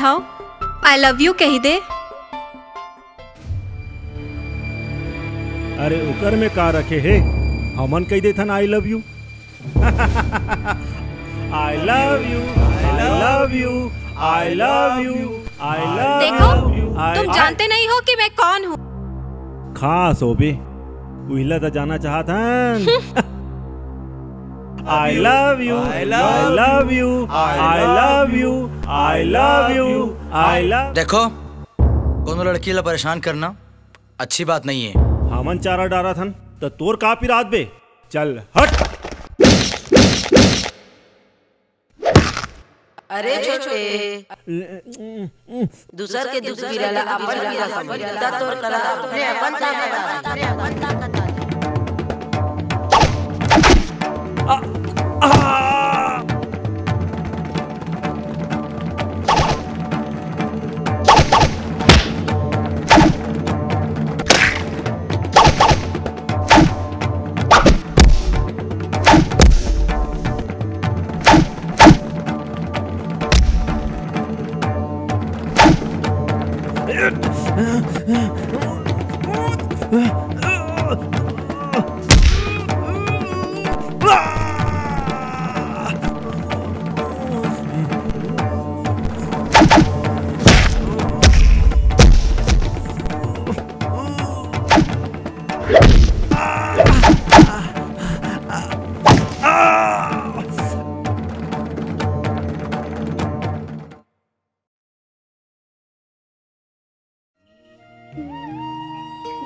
बैठाओ, I love you कही दे। अरे उकर में का रखे है, हमन कही देथन I love you. I love you, I love you, I love you, I love देखो, यू। तुम जानते नहीं हो कि मैं कौन हूँ। खास हो बे, उहिला तो जाना चाहत हन। I love you, I love you, I love you, I love you, I love. देखो, कोनो लड़की ला परेशान करना अच्छी बात नहीं है। हमन चारा डारा थन तो तोर का पिरात बे, चल हट। अरे छोटे दूसर के दुख गिरला अपन गिरा समझता तोर कला अपने अपन ताकत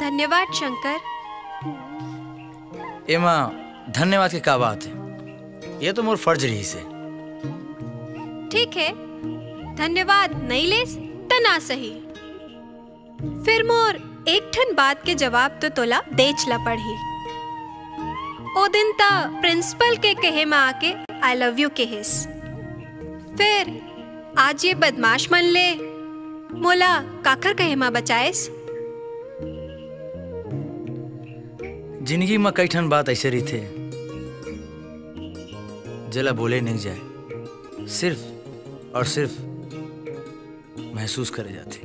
धन्यवाद शंकर। एमा धन्यवाद की का बात है, ये तो मोर फर्ज रही से। ठीक है, धन्यवाद नहीं ले त ना सही। फिर मोर एक ठन बात के जवाब तो तोला देच ला पड़ी। ओ दिन ता प्रिंसिपल के कहे में आके आई लव यू कहिस। फिर आज ये बदमाश मन ले मोला काकर कहे में बचाएस। जिंदगी में कई ठन बात ऐसे रही थे जला बोले नहीं जाए, सिर्फ और सिर्फ महसूस करे जाते।